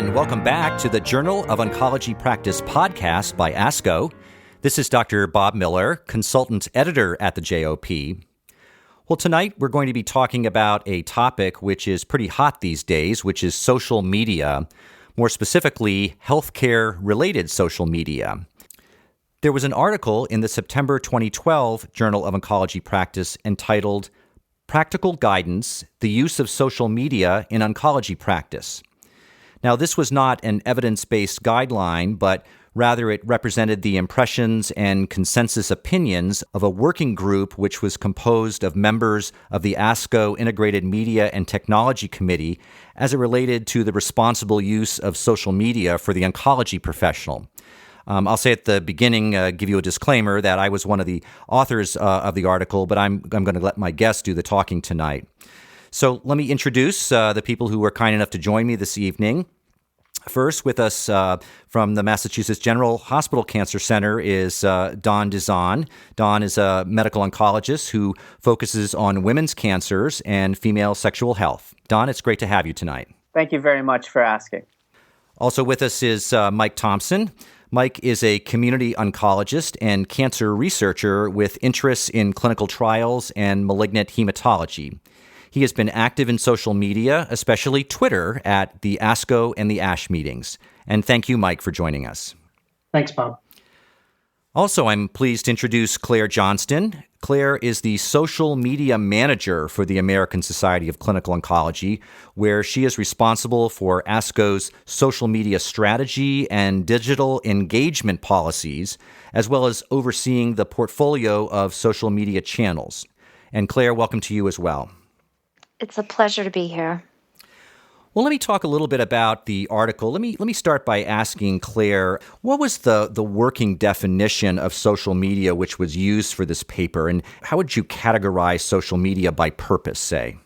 and welcome back to the Journal of Oncology Practice podcast by ASCO. This is Dr. Bob Miller, consultant editor at the JOP. Well, tonight we're going to be talking about a topic which is pretty hot these days, which is social media, more specifically, healthcare-related social media. There was an article in the September 2012 Journal of Oncology Practice entitled Practical Guidance, the Use of Social Media in Oncology Practice. Now, this was not an evidence-based guideline, but rather it represented the impressions and consensus opinions of a working group which was composed of members of the ASCO Integrated Media and Technology Committee as it related to the responsible use of social media for the oncology professional. I'll say at the beginning, give you a disclaimer that I was one of the authors of the article, but I'm going to let my guests do the talking tonight. So let me introduce the people who were kind enough to join me this evening. First, with us from the Massachusetts General Hospital Cancer Center is Dawn Dizon. Dawn is a medical oncologist who focuses on women's cancers and female sexual health. Dawn, it's great to have you tonight. Thank you very much for asking. Also with us is Mike Thompson. Mike is a community oncologist and cancer researcher with interests in clinical trials and malignant hematology. He has been active in social media, especially Twitter, at the ASCO and the ASH meetings. And thank you, Mike, for joining us. Thanks, Bob. Also, I'm pleased to introduce Claire Johnston. Claire is the social media manager for the American Society of Clinical Oncology, where she is responsible for ASCO's social media strategy and digital engagement policies, as well as overseeing the portfolio of social media channels. And Claire, welcome to you as well. It's a pleasure to be here. Well, let me talk a little bit about the article. Let me start by asking Claire, what was the working definition of social media which was used for this paper, and how would you categorize social media by purpose, say?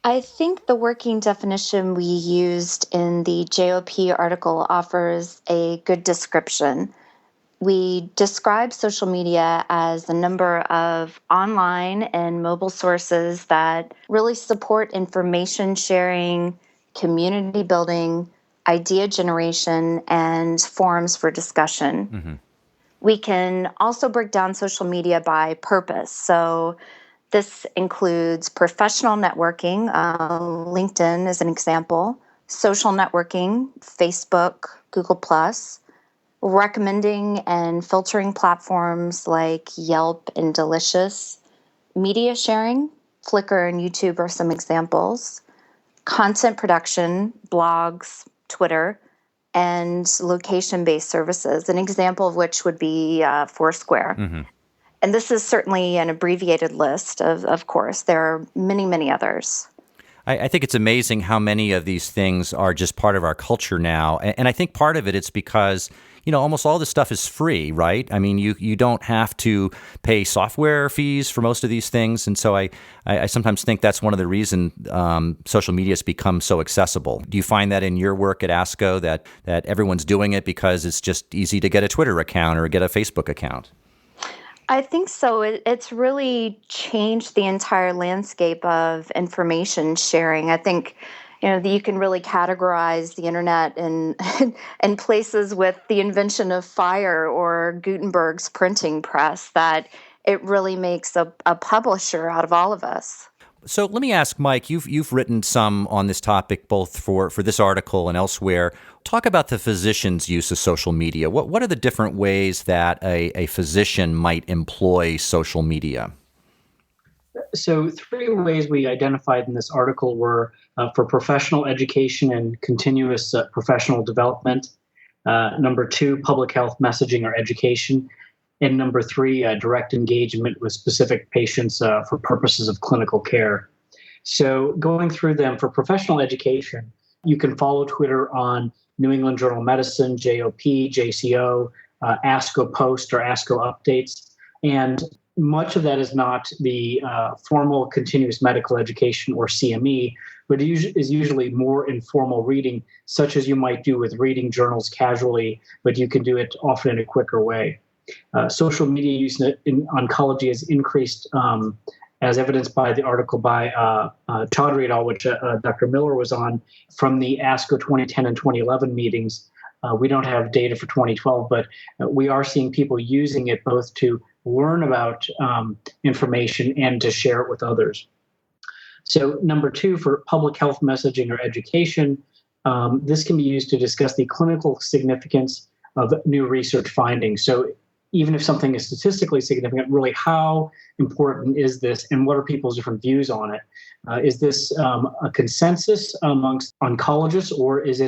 I think the working definition we used in the JOP article offers a good description. We describe social media as a number of online and mobile sources that really support information sharing, community building, idea generation, and forums for discussion. Mm-hmm. We can also break down social media by purpose. So this includes professional networking, LinkedIn is an example, social networking, Facebook, Google+, recommending and filtering platforms like Yelp and Delicious, media sharing, Flickr and YouTube are some examples, content production, blogs, Twitter, and location-based services, an example of which would be Foursquare. Mm-hmm. And this is certainly an abbreviated list, of course. There are many, many others. I think it's amazing how many of these things are just part of our culture now. And I think part of it's because, almost all this stuff is free, right? I mean, you don't have to pay software fees for most of these things. And so I sometimes think that's one of the reasons social media has become so accessible. Do you find that in your work at ASCO that everyone's doing it because it's just easy to get a Twitter account or get a Facebook account? I think so. It's really changed the entire landscape of information sharing. I think, that you can really categorize the internet in places with the invention of fire or Gutenberg's printing press, that it really makes a publisher out of all of us. So let me ask, Mike, you've written some on this topic, both for this article and elsewhere. Talk about the physician's use of social media. What are the different ways that a physician might employ social media? So 3 ways we identified in this article were for professional education and continuous professional development. Number 2, public health messaging or education. And number 3, direct engagement with specific patients for purposes of clinical care. So going through them, for professional education, you can follow Twitter on New England Journal of Medicine, JOP, JCO, ASCO Post or ASCO Updates. And much of that is not the formal continuous medical education or CME, but is usually more informal reading, such as you might do with reading journals casually, but you can do it often in a quicker way. Social media use in oncology has increased as evidenced by the article by Todd et al., which Dr. Miller was on, from the ASCO 2010 and 2011 meetings. We don't have data for 2012, but we are seeing people using it both to learn about information and to share it with others. So number two, for public health messaging or education, this can be used to discuss the clinical significance of new research findings. So even if something is statistically significant, really how important is this and what are people's different views on it? Is this a consensus amongst oncologists, or is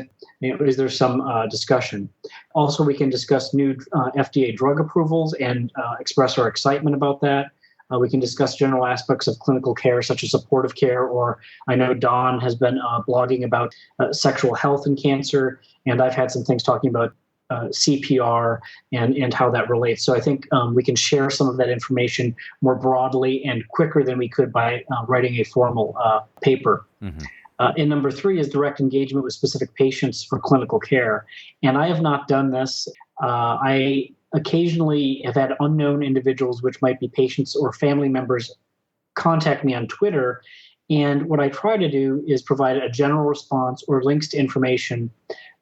there some discussion? Also, we can discuss new FDA drug approvals and express our excitement about that. We can discuss general aspects of clinical care, such as supportive care, or I know Don has been blogging about sexual health and cancer, and I've had some things talking about CPR and how that relates. So I think we can share some of that information more broadly and quicker than we could by writing a formal paper. Mm-hmm. And number three is direct engagement with specific patients for clinical care. And I have not done this. I occasionally have had unknown individuals, which might be patients or family members, contact me on Twitter. And what I try to do is provide a general response or links to information,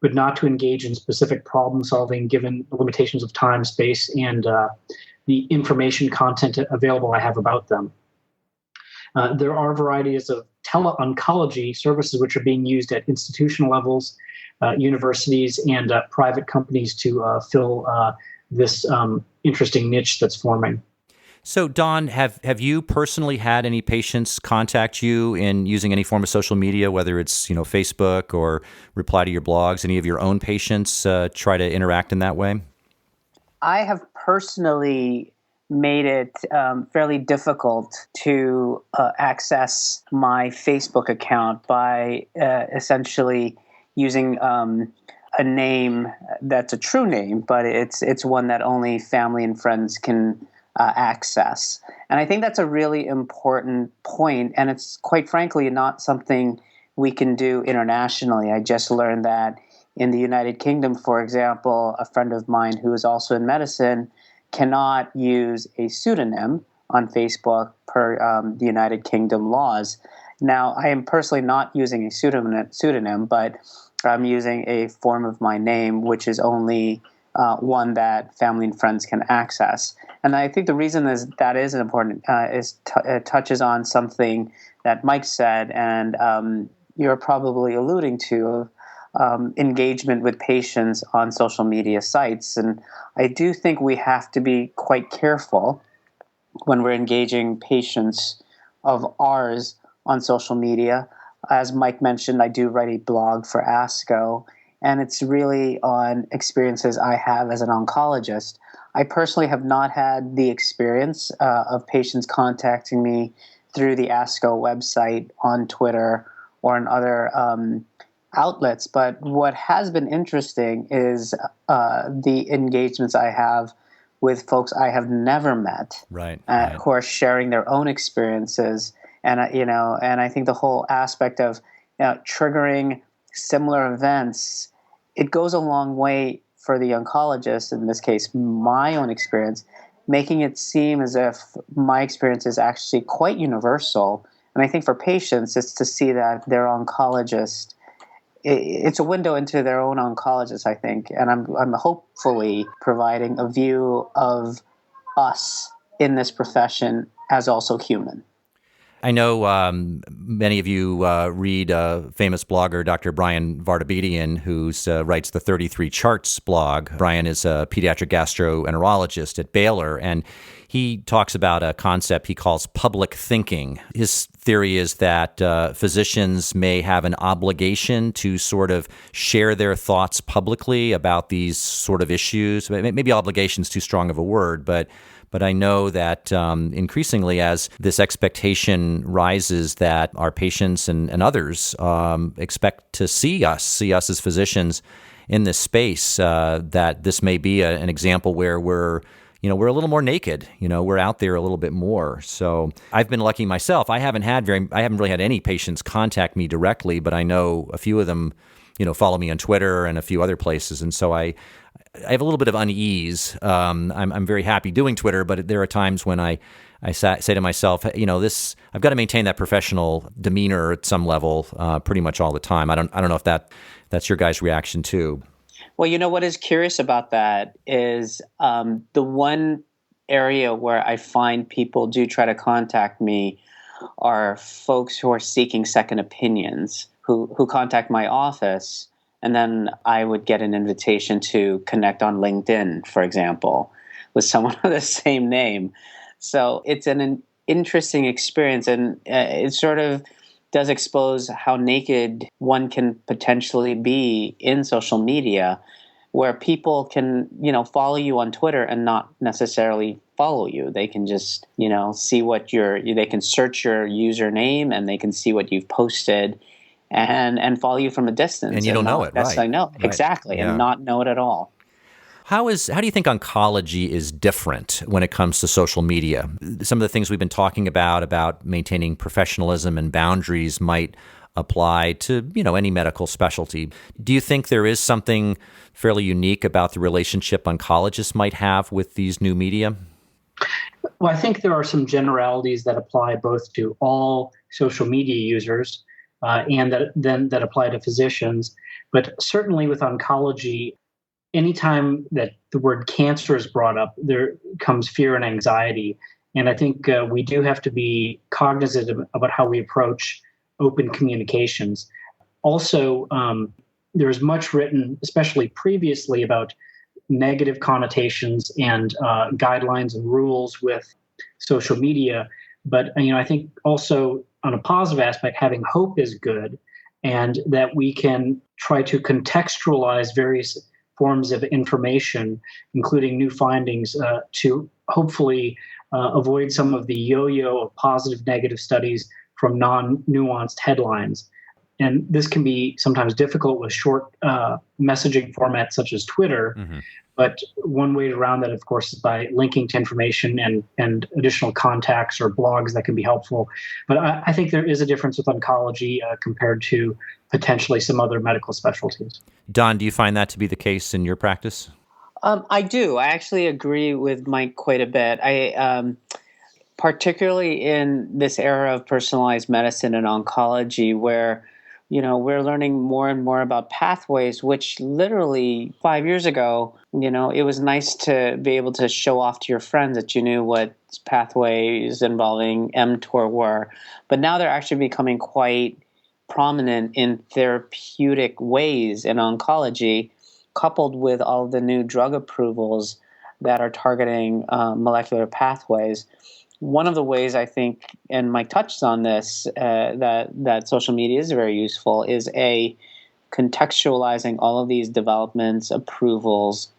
but not to engage in specific problem solving given the limitations of time, space, and the information content available I have about them. There are varieties of tele-oncology services which are being used at institutional levels, universities, and private companies to fill this interesting niche that's forming. So, Don, have you personally had any patients contact you in using any form of social media, whether it's Facebook or reply to your blogs? Any of your own patients try to interact in that way? I have personally made it fairly difficult to access my Facebook account by essentially using a name that's a true name, but it's one that only family and friends can access. And I think that's a really important point, and it's quite frankly not something we can do internationally. I just learned that in the United Kingdom, for example, a friend of mine who is also in medicine cannot use a pseudonym on Facebook per the United Kingdom laws. Now, I am personally not using a pseudonym, but I'm using a form of my name, which is only one that family and friends can access. And I think the reason that is important it touches on something that Mike said, and you're probably alluding to, engagement with patients on social media sites. And I do think we have to be quite careful when we're engaging patients of ours on social media. As Mike mentioned, I do write a blog for ASCO, and it's really on experiences I have as an oncologist. I personally have not had the experience of patients contacting me through the ASCO website, on Twitter, or in other outlets. But what has been interesting is the engagements I have with folks I have never met, right. Who are sharing their own experiences. And and I think the whole aspect of triggering similar events, it goes a long way for the oncologist, in this case, my own experience, making it seem as if my experience is actually quite universal. And I think for patients, it's to see that their oncologist, it's a window into their own oncologist, I think. And I'm hopefully providing a view of us in this profession as also human. I know many of you read famous blogger Dr. Brian Vardabedian, who writes the 33 Charts blog. Brian is a pediatric gastroenterologist at Baylor, and he talks about a concept he calls public thinking. His theory is that physicians may have an obligation to sort of share their thoughts publicly about these sort of issues. Maybe obligation is too strong of a word, but I know that increasingly as this expectation rises that our patients and others expect to see us as physicians in this space, that this may be an example where we're a little more naked, we're out there a little bit more. So I've been lucky myself. I haven't really had any patients contact me directly, but I know a few of them, follow me on Twitter and a few other places. And so I have a little bit of unease. I'm very happy doing Twitter, but there are times when I I say to myself, this I've got to maintain that professional demeanor at some level, pretty much all the time. I don't know if that's your guys' reaction too. Well, what is curious about that is the one area where I find people do try to contact me are folks who are seeking second opinions, who contact my office, and then I would get an invitation to connect on LinkedIn, for example, with someone with the same name. So it's an interesting experience, and it sort of does expose how naked one can potentially be in social media, where people can, follow you on Twitter and not necessarily follow you. They can just, see they can search your username and they can see what you've posted and follow you from a distance. And you don't know it, right? I know, right. Exactly, Yeah. And not know it at all. How do you think oncology is different when it comes to social media? Some of the things we've been talking about maintaining professionalism and boundaries might apply to, any medical specialty. Do you think there is something fairly unique about the relationship oncologists might have with these new media? Well, I think there are some generalities that apply both to all social media users and that apply to physicians. But certainly with oncology, anytime that the word cancer is brought up, there comes fear and anxiety. And I think we do have to be cognizant about how we approach open communications. Also, there's much written, especially previously, about negative connotations and guidelines and rules with social media. But I think also on a positive aspect, having hope is good, and that we can try to contextualize various forms of information, including new findings, to hopefully avoid some of the yo-yo of positive, negative studies from non-nuanced headlines. And this can be sometimes difficult with short messaging formats such as Twitter. Mm-hmm. But one way around that, of course, is by linking to information and additional contacts or blogs that can be helpful. But I think there is a difference with oncology compared to potentially some other medical specialties. Don, do you find that to be the case in your practice? I do. I actually agree with Mike quite a bit. Particularly in this era of personalized medicine and oncology, where we're learning more and more about pathways, which literally 5 years ago, it was nice to be able to show off to your friends that you knew what pathways involving mTOR were. But now they're actually becoming quite prominent in therapeutic ways in oncology, coupled with all the new drug approvals that are targeting molecular pathways. One of the ways I think, and Mike touched on this, that social media is very useful is contextualizing all of these developments, approvals,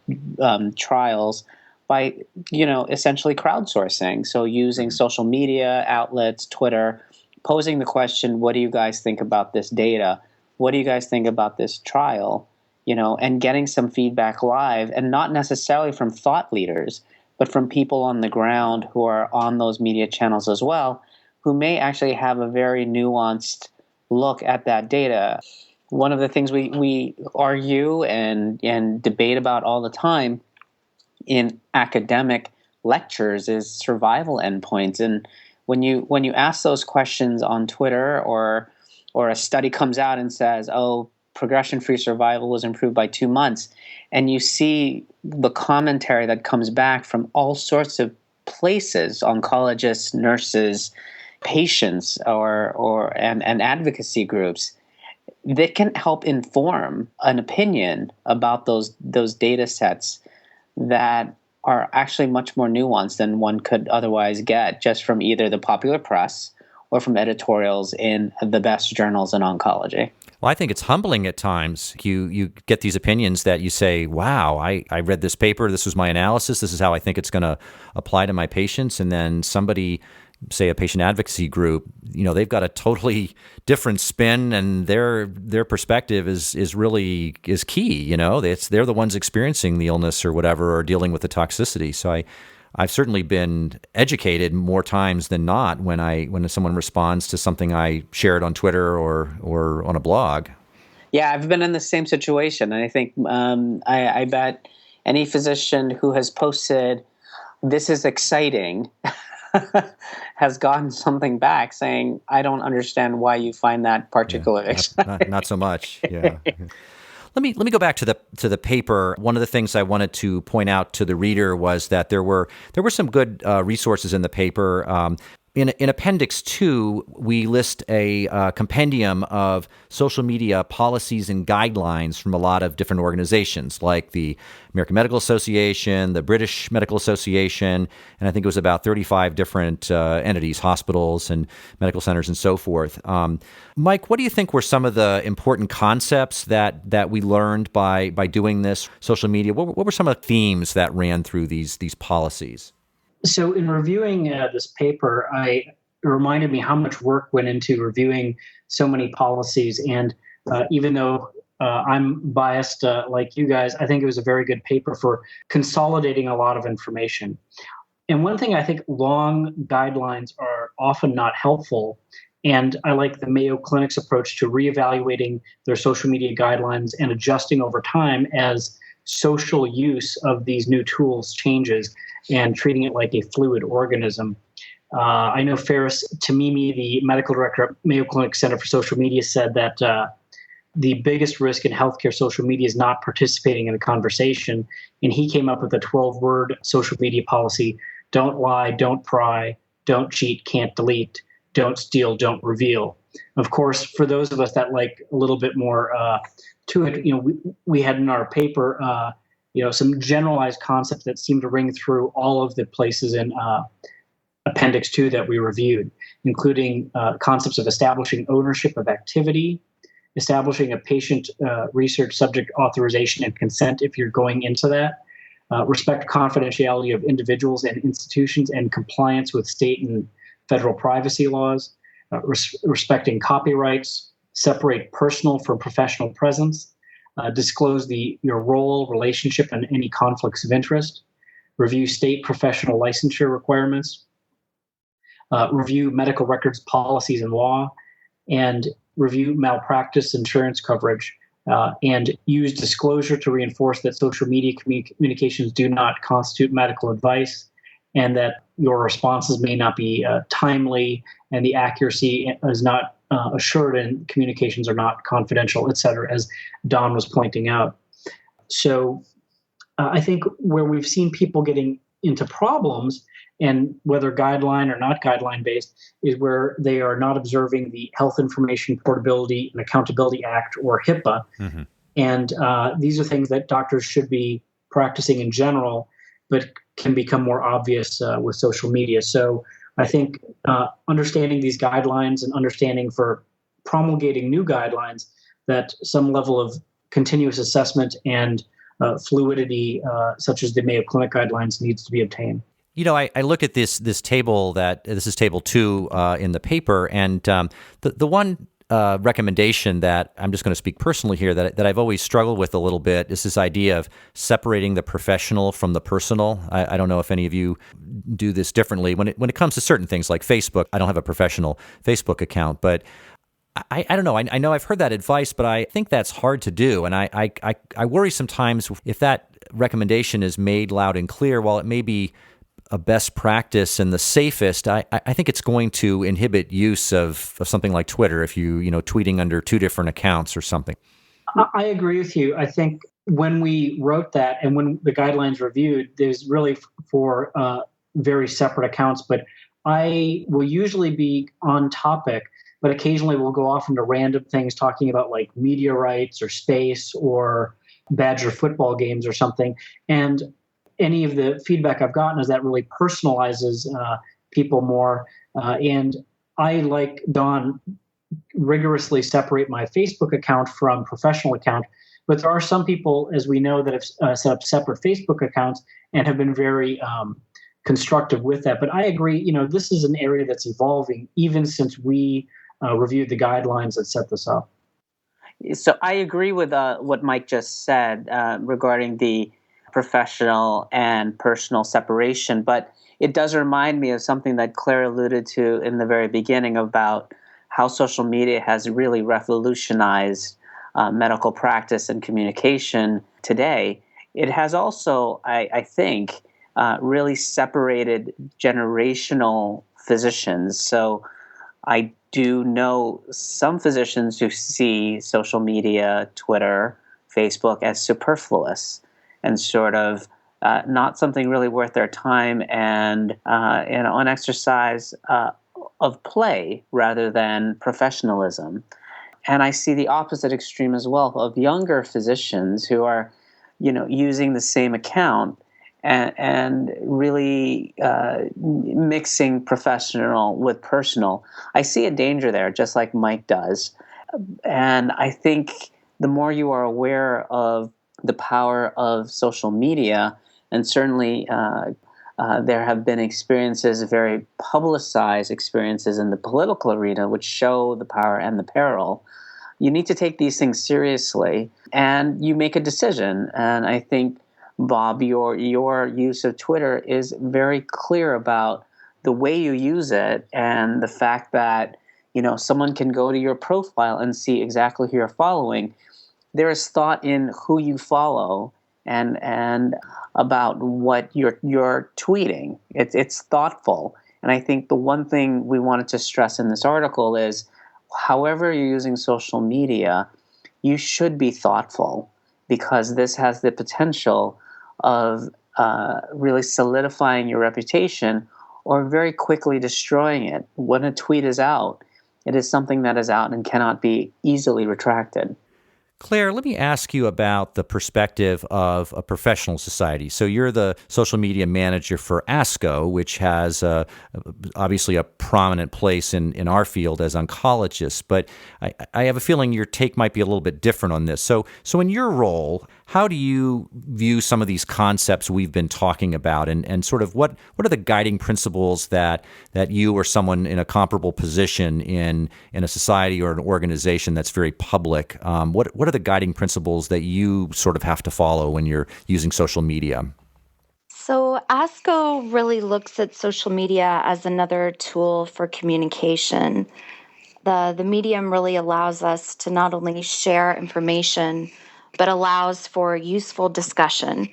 trials by, essentially crowdsourcing. So using social media outlets, Twitter, posing the question, what do you guys think about this data? What do you guys think about this trial? And getting some feedback live, and not necessarily from thought leaders, but from people on the ground who are on those media channels as well, who may actually have a very nuanced look at that data. One of the things we argue and debate about all the time in academic lectures is survival endpoints. And when you ask those questions on Twitter, or a study comes out and says, oh, progression-free survival was improved by 2 months, and you see the commentary that comes back from all sorts of places, oncologists, nurses, patients, and advocacy groups, that can help inform an opinion about those data sets that are actually much more nuanced than one could otherwise get just from either the popular press or from editorials in the best journals in oncology. Well, I think it's humbling at times. You get these opinions that you say, wow, I read this paper, this was my analysis, this is how I think it's going to apply to my patients. And then somebody, say a patient advocacy group, they've got a totally different spin, and their perspective is key. They're the ones experiencing the illness or whatever, or dealing with the toxicity. So I've certainly been educated more times than not when someone responds to something I shared on Twitter or on a blog. Yeah, I've been in the same situation, and I think I bet any physician who has posted, "This is exciting," has gotten something back saying, I don't understand why you find that particularly exciting. Not so much. Yeah. Let me go back to the paper. One of the things I wanted to point out to the reader was that there were some good resources in the paper. In Appendix 2, we list a compendium of social media policies and guidelines from a lot of different organizations, like the American Medical Association, the British Medical Association, and I think it was about 35 different entities, hospitals and medical centers and so forth. Mike, what do you think were some of the important concepts that we learned by doing this social media? What were some of the themes that ran through these policies? So in reviewing this paper, it reminded me how much work went into reviewing so many policies. And even though I'm biased like you guys, I think it was a very good paper for consolidating a lot of information. And one thing I think long guidelines are often not helpful. And I like the Mayo Clinic's approach to reevaluating their social media guidelines and adjusting over time as social use of these new tools changes, and treating it like a fluid organism. I know Faris Tamimi, the medical director at Mayo Clinic Center for Social Media, said that the biggest risk in healthcare social media is not participating in a conversation. And he came up with a 12-word social media policy: don't lie, don't pry, don't cheat, can't delete, don't steal, don't reveal. Of course, for those of us that like a little bit more to it, we had in our paper some generalized concepts that seem to ring through all of the places in Appendix 2 that we reviewed, including concepts of establishing ownership of activity, establishing a patient research subject authorization and consent if you're going into that, respect confidentiality of individuals and institutions, and compliance with state and federal privacy laws, respecting copyrights, separate personal from professional presence, disclose your role, relationship, and any conflicts of interest, review state professional licensure requirements, review medical records policies and law, and review malpractice insurance coverage, and use disclosure to reinforce that social media communications do not constitute medical advice, and that your responses may not be timely, and the accuracy is not assured, and communications are not confidential, et cetera, as Don was pointing out. So I think where we've seen people getting into problems, and whether guideline or not guideline based, is where they are not observing the Health Information Portability and Accountability Act, or HIPAA. Mm-hmm. And these are things that doctors should be practicing in general, but can become more obvious with social media. So I think understanding these guidelines and understanding for promulgating new guidelines that some level of continuous assessment and fluidity, such as the Mayo Clinic guidelines, needs to be obtained. I look at this table this is table 2 in the paper, and the one recommendation that I'm just going to speak personally here that I've always struggled with a little bit is this idea of separating the professional from the personal. I don't know if any of you do this differently when it comes to certain things like Facebook. I don't have a professional Facebook account, but I don't know. I know I've heard that advice, but I think that's hard to do, and I worry sometimes if that recommendation is made loud and clear. While it may be a best practice and the safest, I think it's going to inhibit use of something like Twitter if you tweeting under 2 different accounts or something. I agree with you. I think when we wrote that and when the guidelines reviewed, there's really for very separate accounts, but I will usually be on topic, but occasionally we'll go off into random things talking about like media rights or space or Badger football games or something. And any of the feedback I've gotten is that really personalizes people more. And I, like Don, rigorously separate my Facebook account from professional account. But there are some people, as we know, that have set up separate Facebook accounts and have been very constructive with that. But I agree, this is an area that's evolving even since we reviewed the guidelines that set this up. So I agree with what Mike just said regarding the professional and personal separation, but it does remind me of something that Claire alluded to in the very beginning about how social media has really revolutionized medical practice and communication today. It has also, I think, really separated generational physicians. So I do know some physicians who see social media, Twitter, Facebook as superfluous and sort of not something really worth their time, and an exercise of play rather than professionalism. And I see the opposite extreme as well of younger physicians who are, using the same account and really mixing professional with personal. I see a danger there, just like Mike does. And I think the more you are aware of the power of social media, and certainly there have been experiences, very publicized experiences in the political arena, which show the power and the peril. You need to take these things seriously, and you make a decision. And I think, Bob, your use of Twitter is very clear about the way you use it, and the fact that someone can go to your profile and see exactly who you're following. There is thought in who you follow and about what you're tweeting. It's thoughtful, and I think the one thing we wanted to stress in this article is, however you're using social media, you should be thoughtful, because this has the potential of really solidifying your reputation or very quickly destroying it. When a tweet is out, it is something that is out and cannot be easily retracted. Claire, let me ask you about the perspective of a professional society. So you're the social media manager for ASCO, which has obviously a prominent place in our field as oncologists. But I have a feeling your take might be a little bit different on this. So in your role, how do you view some of these concepts we've been talking about, and sort of what are the guiding principles that you or someone in a comparable position in a society or an organization that's very public, what are the guiding principles that you sort of have to follow when you're using social media? So ASCO really looks at social media as another tool for communication. The medium really allows us to not only share information, but allows for useful discussion,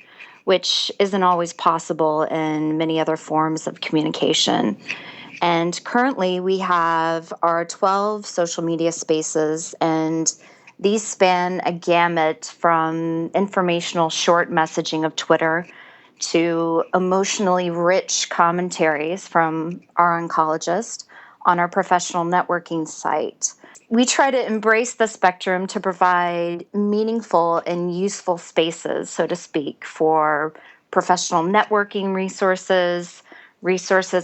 which isn't always possible in many other forms of communication. And currently we have our 12 social media spaces, and these span a gamut from informational short messaging of Twitter to emotionally rich commentaries from our oncologist on our professional networking site. We try to embrace the spectrum to provide meaningful and useful spaces, so to speak, for professional networking resources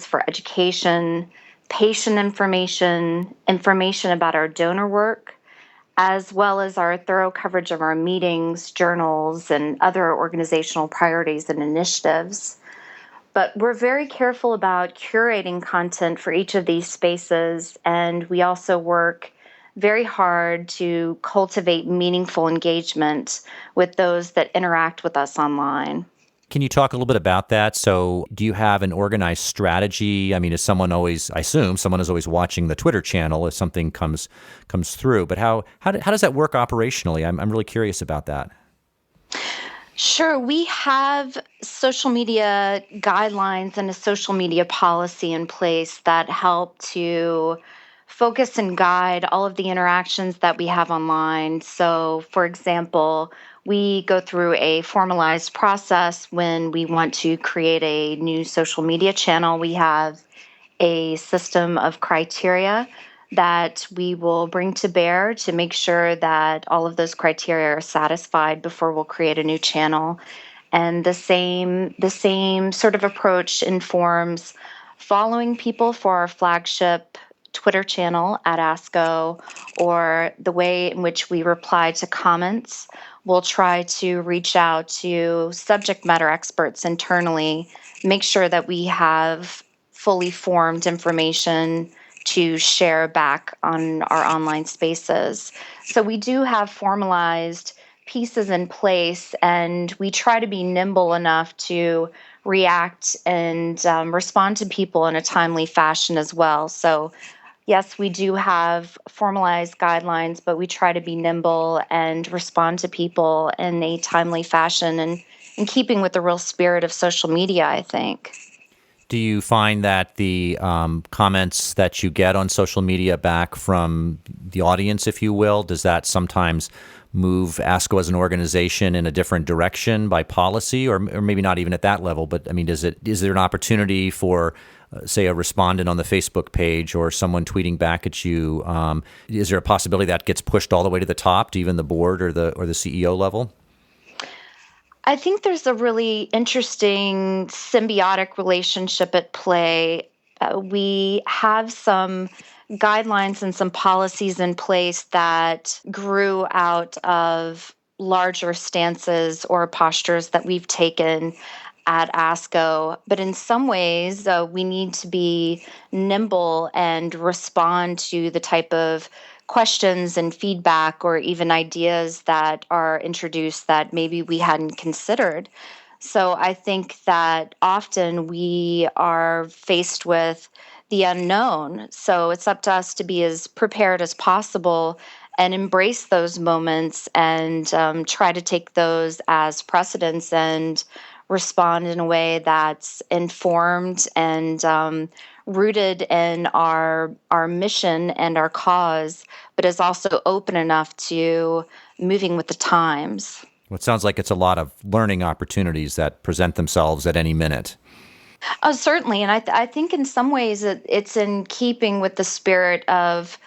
for education, patient information about our donor work, as well as our thorough coverage of our meetings, journals, and other organizational priorities and initiatives. But we're very careful about curating content for each of these spaces, and we also work very hard to cultivate meaningful engagement with those that interact with us online. Can you talk a little bit about that? So do you have an organized strategy? I mean, I assume someone is always watching the Twitter channel if something comes through, but how does that work operationally? I'm really curious about that. Sure. We have social media guidelines and a social media policy in place that help to focus and guide all of the interactions that we have online. So, for example, we go through a formalized process when we want to create a new social media channel. We have a system of criteria that we will bring to bear to make sure that all of those criteria are satisfied before we'll create a new channel. And the same sort of approach informs following people for our flagship Twitter channel at ASCO, or the way in which we reply to comments. We'll try to reach out to subject matter experts internally, make sure that we have fully formed information to share back on our online spaces. So we do have formalized pieces in place, and we try to be nimble enough to react and respond to people in a timely fashion as well. So yes, we do have formalized guidelines, but we try to be nimble and respond to people in a timely fashion and in keeping with the real spirit of social media, I think. Do you find that the comments that you get on social media back from the audience, if you will, does that sometimes move ASCO as an organization in a different direction by policy, or maybe not even at that level? But I mean, is there an opportunity for, say, a respondent on the Facebook page or someone tweeting back at you? Is there a possibility that gets pushed all the way to the top, to even the board or the CEO level? I think there's a really interesting symbiotic relationship at play. We have some guidelines and some policies in place that grew out of larger stances or postures that we've taken at ASCO. But in some ways, we need to be nimble and respond to the type of questions and feedback or even ideas that are introduced that maybe we hadn't considered. So I think that often we are faced with the unknown. So it's up to us to be as prepared as possible and embrace those moments and try to take those as precedents and respond in a way that's informed and rooted in our mission and our cause, but is also open enough to moving with the times. Well, it sounds like it's a lot of learning opportunities that present themselves at any minute. Oh, certainly, and I think in some ways it's in keeping with the spirit of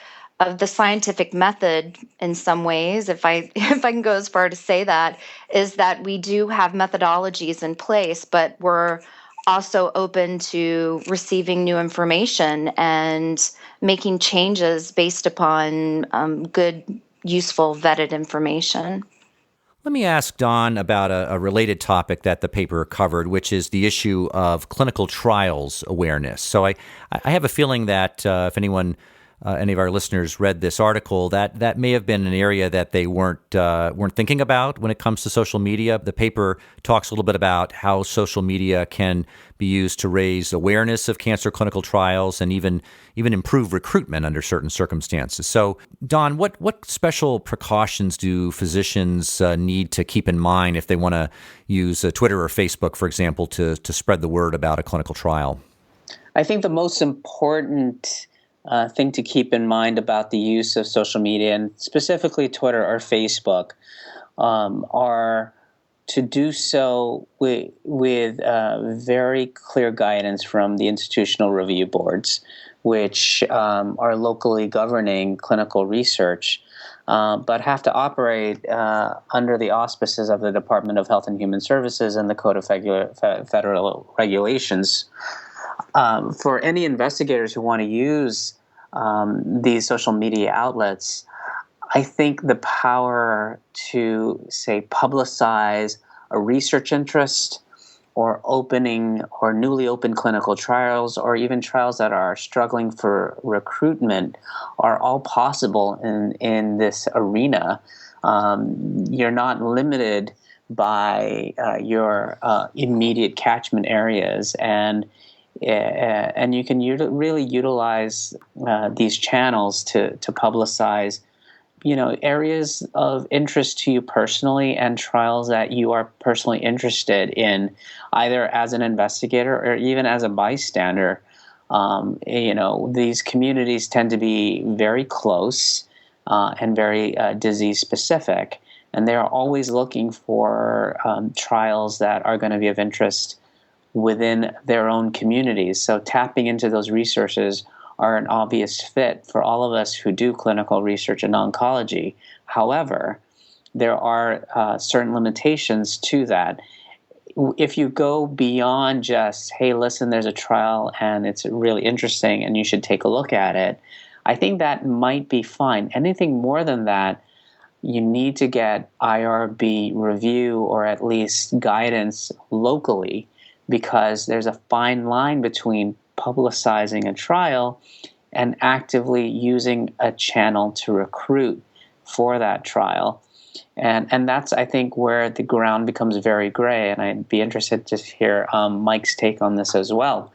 the scientific method. In some ways, if I if I can go as far to say that, is that we do have methodologies in place, but we're also open to receiving new information and making changes based upon good, useful, vetted information. Let me ask Don about a related topic that the paper covered, which is the issue of clinical trials awareness. So I have a feeling that if any of our listeners read this article, that may have been an area that they weren't thinking about when it comes to social media. The paper talks a little bit about how social media can be used to raise awareness of cancer clinical trials and even improve recruitment under certain circumstances. So, Don, what special precautions do physicians need to keep in mind if they want to use Twitter or Facebook, for example, to spread the word about a clinical trial? I think the most important thing to keep in mind about the use of social media, and specifically Twitter or Facebook, are to do so with very clear guidance from the institutional review boards, which are locally governing clinical research, but have to operate under the auspices of the Department of Health and Human Services and the Code of Federal Regulations. For any investigators who want to use these social media outlets, I think the power to, say, publicize a research interest or opening or newly opened clinical trials or even trials that are struggling for recruitment are all possible in this arena. You're not limited by your immediate catchment areas, and you can really utilize these channels to publicize, areas of interest to you personally and trials that you are personally interested in, either as an investigator or even as a bystander. These communities tend to be very close and very disease specific, and they are always looking for trials that are going to be of interest within their own communities. So tapping into those resources are an obvious fit for all of us who do clinical research in oncology. However, there are certain limitations to that. If you go beyond just, hey, listen, there's a trial and it's really interesting and you should take a look at it, I think that might be fine. Anything more than that, you need to get IRB review or at least guidance locally, because there's a fine line between publicizing a trial and actively using a channel to recruit for that trial. And that's, I think, where the ground becomes very gray, and I'd be interested to hear Mike's take on this as well.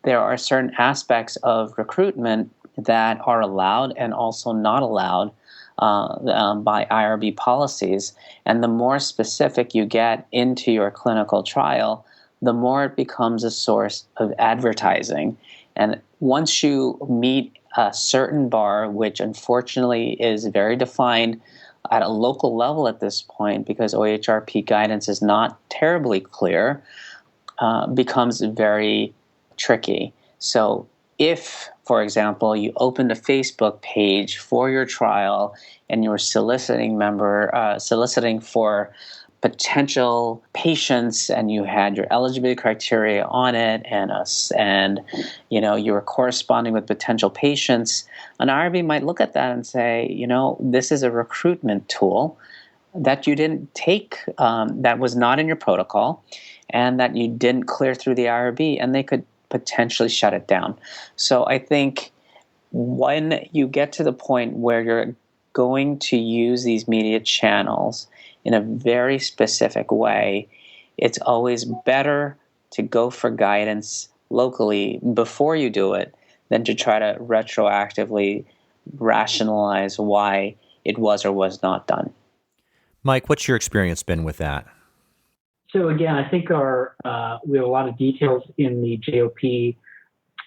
There are certain aspects of recruitment that are allowed and also not allowed by IRB policies. And the more specific you get into your clinical trial, the more it becomes a source of advertising. And once you meet a certain bar, which unfortunately is very defined at a local level at this point, because OHRP guidance is not terribly clear, becomes very tricky. So if, for example, you opened a Facebook page for your trial and you were soliciting for potential patients, and you had your eligibility criteria on it, and you were corresponding with potential patients, an IRB might look at that and say, this is a recruitment tool that you didn't take, that was not in your protocol, and that you didn't clear through the IRB, and they could potentially shut it down. So I think when you get to the point where you're going to use these media channels in a very specific way, it's always better to go for guidance locally before you do it than to try to retroactively rationalize why it was or was not done. Mike, what's your experience been with that? So again, I think we have a lot of details in the JOP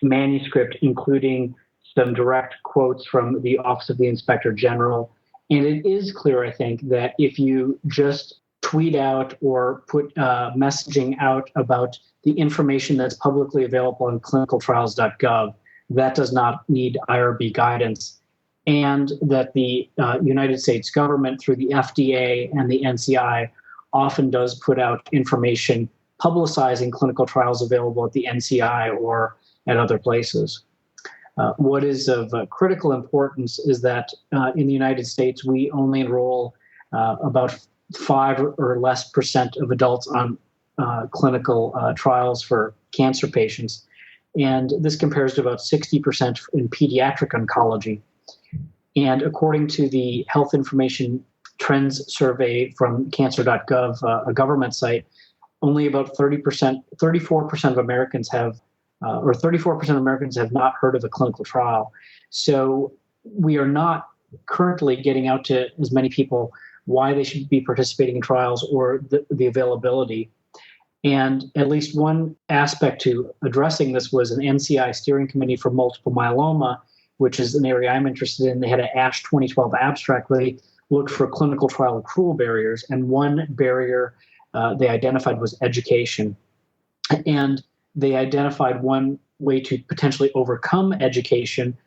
manuscript, including some direct quotes from the Office of the Inspector General. And it is clear, I think, that if you just tweet out or put messaging out about the information that's publicly available on clinicaltrials.gov, that does not need IRB guidance. And that the United States government, through the FDA and the NCI, often does put out information publicizing clinical trials available at the NCI or at other places. What is of critical importance is that in the United States, we only enroll about 5 or less % of adults on clinical trials for cancer patients. And this compares to about 60% in pediatric oncology. And according to the Health Information Trends Survey from cancer.gov, a government site, only about 34% of Americans have, or 34% of Americans have not heard of a clinical trial. So we are not currently getting out to as many people why they should be participating in trials or the availability. And at least one aspect to addressing this was an NCI steering committee for multiple myeloma, which is an area I'm interested in. They had an ASH 2012 abstract where they looked for clinical trial accrual barriers, and one barrier they identified was education. And they identified one way to potentially overcome education,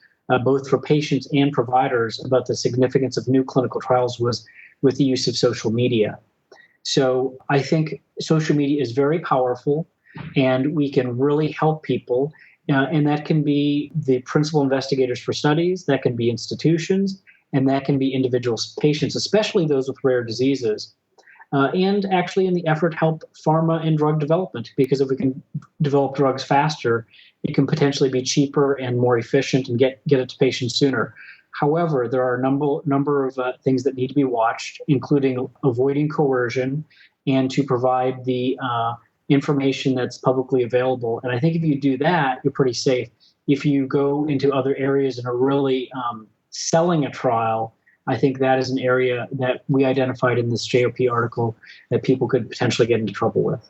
both for patients and providers, about the significance of new clinical trials was with the use of social media. So I think social media is very powerful, and we can really help people. And that can be the principal investigators for studies, that can be institutions, and that can be individual patients, especially those with rare diseases. And actually in the effort help pharma and drug development, because if we can develop drugs faster, it can potentially be cheaper and more efficient and get it to patients sooner. However, there are a number of things that need to be watched, including avoiding coercion and to provide the information that's publicly available. And I think if you do that, you're pretty safe. If you go into other areas and are really selling a trial, I think that is an area that we identified in this JOP article that people could potentially get into trouble with.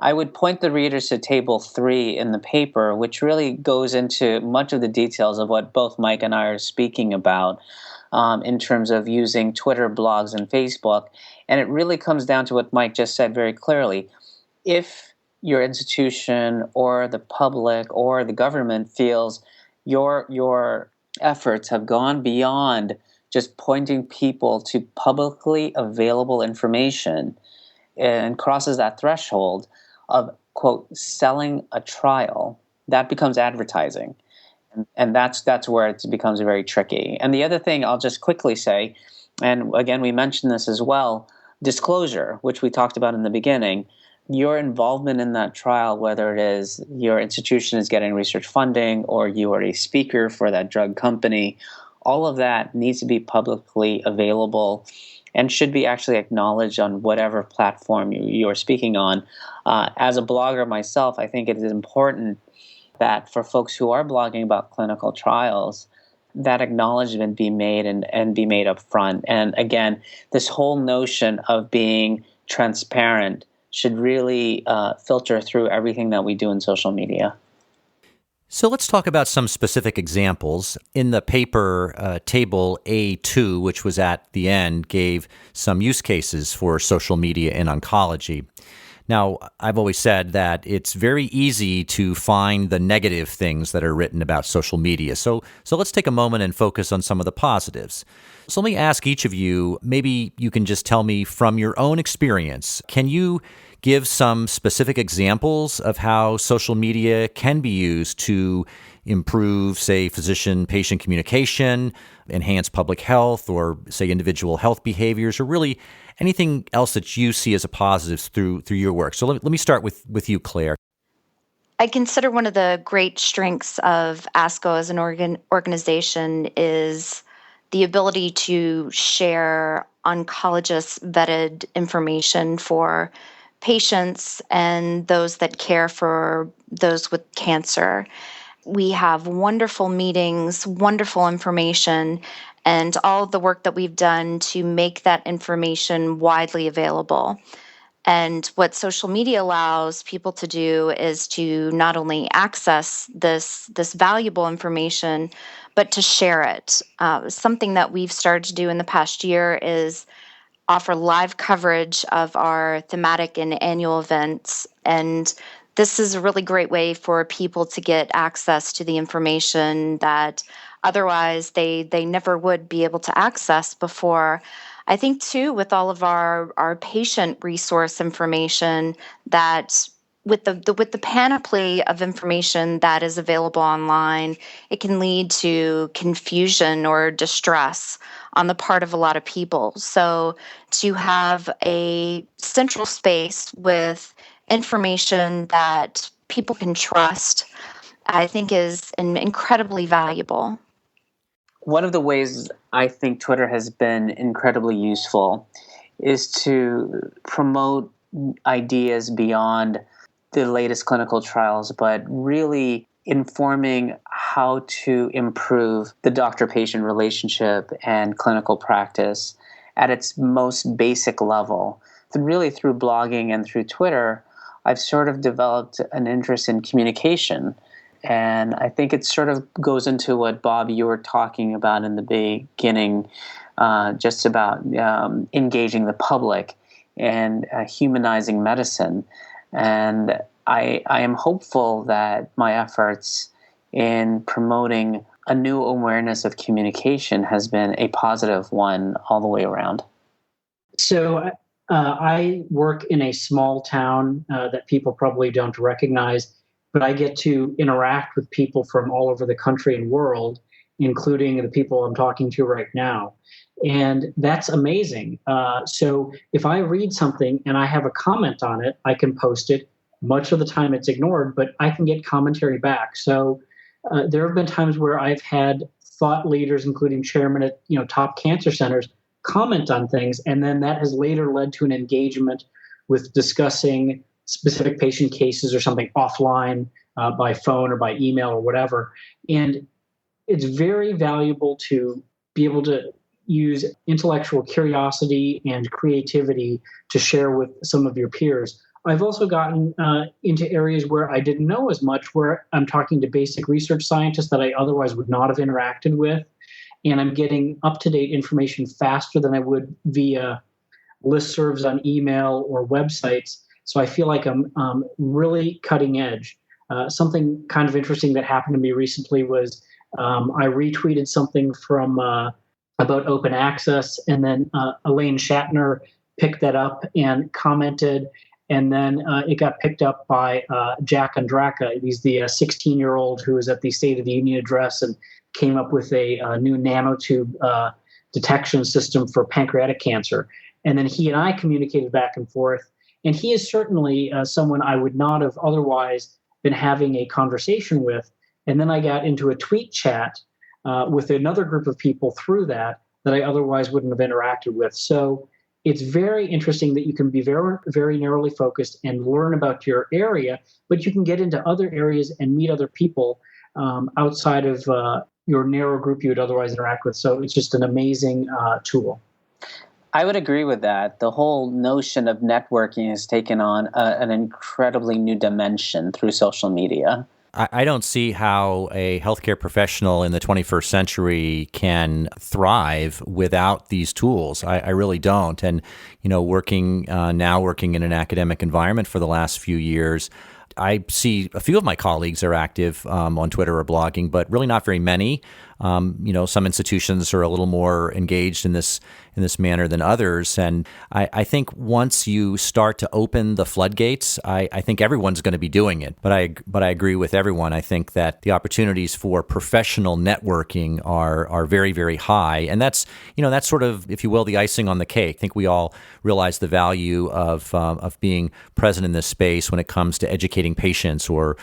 I would point the readers to Table 3 in the paper, which really goes into much of the details of what both Mike and I are speaking about in terms of using Twitter, blogs, and Facebook. And it really comes down to what Mike just said very clearly. If your institution or the public or the government feels your efforts have gone beyond just pointing people to publicly available information and crosses that threshold of, quote, selling a trial, that becomes advertising. And that's where it becomes very tricky. And the other thing I'll just quickly say, and again, we mentioned this as well, disclosure, which we talked about in the beginning. Your involvement in that trial, whether it is your institution is getting research funding or you are a speaker for that drug company, all of that needs to be publicly available and should be actually acknowledged on whatever platform you're speaking on. As a blogger myself, I think it is important that for folks who are blogging about clinical trials, that acknowledgement be made and be made up front. And again, this whole notion of being transparent should really filter through everything that we do in social media. So let's talk about some specific examples. In the paper, table A2, which was at the end, gave some use cases for social media in oncology. Now, I've always said that it's very easy to find the negative things that are written about social media. So let's take a moment and focus on some of the positives. So let me ask each of you, maybe you can just tell me from your own experience, can you give some specific examples of how social media can be used to improve, say, physician-patient communication, enhance public health, or, say, individual health behaviors, or really anything else that you see as a positive through your work? So let me start with you, Claire. I consider one of the great strengths of ASCO as an organization is the ability to share oncologist-vetted information for patients and those that care for those with cancer. We have wonderful meetings, wonderful information, and all the work that we've done to make that information widely available. And what social media allows people to do is to not only access this valuable information, but to share it. Something that we've started to do in the past year is offer live coverage of our thematic and annual events. And this is a really great way for people to get access to the information that otherwise they never would be able to access before. I think, too, with all of our patient resource information, that with the panoply of information that is available online, it can lead to confusion or distress on the part of a lot of people. So to have a central space with information that people can trust, I think is incredibly valuable. One of the ways I think Twitter has been incredibly useful is to promote ideas beyond the latest clinical trials, but really informing how to improve the doctor-patient relationship and clinical practice at its most basic level. And really through blogging and through Twitter, I've sort of developed an interest in communication. And I think it sort of goes into what, Bob, you were talking about in the beginning, just about engaging the public and humanizing medicine. And I am hopeful that my efforts in promoting a new awareness of communication has been a positive one all the way around. So I work in a small town that people probably don't recognize, but I get to interact with people from all over the country and world, including the people I'm talking to right now. And that's amazing. So if I read something and I have a comment on it, I can post it. Much of the time it's ignored, but I can get commentary back. So there have been times where I've had thought leaders, including chairmen at top cancer centers, comment on things, and then that has later led to an engagement with discussing specific patient cases or something offline by phone or by email or whatever. And it's very valuable to be able to use intellectual curiosity and creativity to share with some of your peers. I've also gotten into areas where I didn't know as much, where I'm talking to basic research scientists that I otherwise would not have interacted with, and I'm getting up-to-date information faster than I would via listservs on email or websites. So I feel like I'm really cutting edge. Something kind of interesting that happened to me recently was I retweeted something from about open access, and then Elaine Shatner picked that up and commented, and then it got picked up by Jack Andraka. He's the 16-year-old who was at the State of the Union address and came up with a new nanotube detection system for pancreatic cancer. And then he and I communicated back and forth. And he is certainly someone I would not have otherwise been having a conversation with. And then I got into a tweet chat with another group of people through that I otherwise wouldn't have interacted with. So it's very interesting that you can be very, very narrowly focused and learn about your area, but you can get into other areas and meet other people outside of your narrow group you would otherwise interact with. So it's just an amazing tool. I would agree with that. The whole notion of networking has taken on an incredibly new dimension through social media. I don't see how a healthcare professional in the 21st century can thrive without these tools. I really don't. And, working in an academic environment for the last few years, I see a few of my colleagues are active on Twitter or blogging, but really not very many. Some institutions are a little more engaged in this manner than others. And I think once you start to open the floodgates, I think everyone's going to be doing it. But I agree with everyone. I think that the opportunities for professional networking are very, very high. And that's sort of, if you will, the icing on the cake. I think we all realize the value of being present in this space when it comes to educating patients or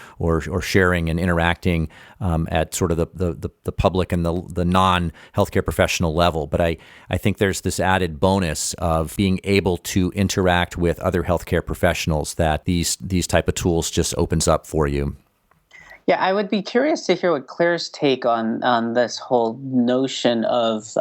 sharing and interacting at sort of the public and the non-healthcare professional level. But I think there's this added bonus of being able to interact with other healthcare professionals that these type of tools just opens up for you. Yeah, I would be curious to hear what Claire's take on this whole notion of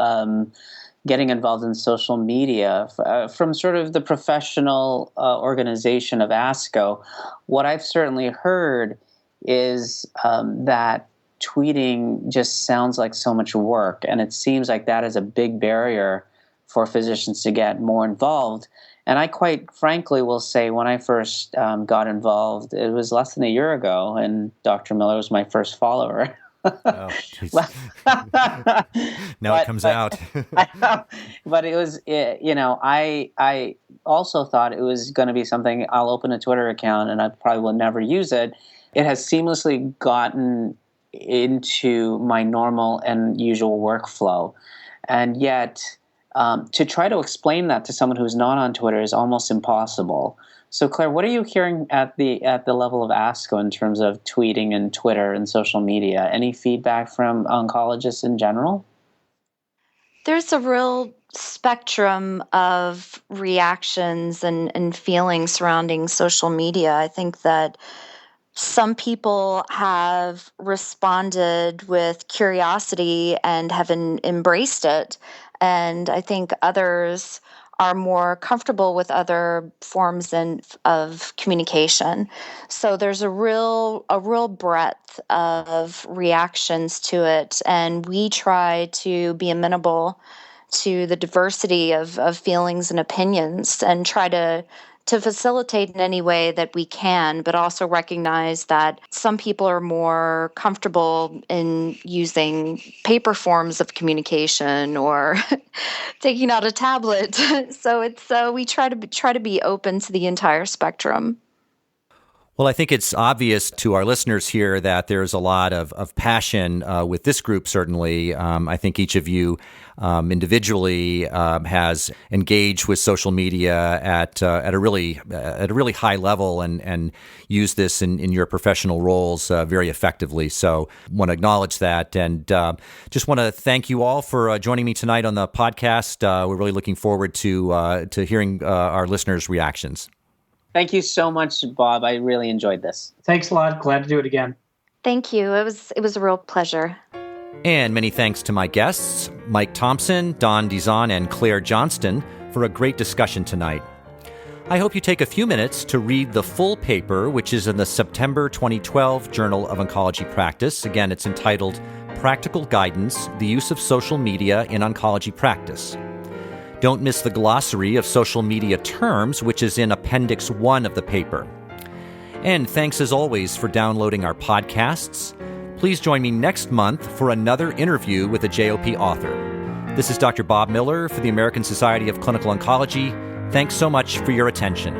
getting involved in social media from sort of the professional organization of ASCO. What I've certainly heard is that tweeting just sounds like so much work, and it seems like that is a big barrier for physicians to get more involved. And I quite frankly will say when I first got involved, it was less than a year ago, and Dr. Miller was my first follower. Oh, now it comes out. But it was, I also thought it was going to be something I'll open a Twitter account and I probably will never use it. It has seamlessly gotten into my normal and usual workflow. And yet, to try to explain that to someone who's not on Twitter is almost impossible. So, Claire, what are you hearing at the level of ASCO in terms of tweeting and Twitter and social media? Any feedback from oncologists in general? There's a real spectrum of reactions and feelings surrounding social media. I think that some people have responded with curiosity and have embraced it. And I think others are more comfortable with other forms of communication. So there's a real breadth of reactions to it. And we try to be amenable to the diversity of feelings and opinions and try to facilitate in any way that we can, but also recognize that some people are more comfortable in using paper forms of communication or taking out a tablet. So we try to be open to the entire spectrum. Well, I think it's obvious to our listeners here that there's a lot of passion with this group, certainly. I think each of you individually has engaged with social media at a really high level and used this in your professional roles very effectively. So I want to acknowledge that and just want to thank you all for joining me tonight on the podcast. We're really looking forward to hearing our listeners' reactions. Thank you so much, Bob. I really enjoyed this. Thanks a lot. Glad to do it again. Thank you. It was a real pleasure. And many thanks to my guests, Mike Thompson, Don Dizon, and Claire Johnston, for a great discussion tonight. I hope you take a few minutes to read the full paper, which is in the September 2012 Journal of Oncology Practice. Again, it's entitled Practical Guidance, the Use of Social Media in Oncology Practice. Don't miss the glossary of social media terms, which is in Appendix 1 of the paper. And thanks as always for downloading our podcasts. Please join me next month for another interview with a JOP author. This is Dr. Bob Miller for the American Society of Clinical Oncology. Thanks so much for your attention.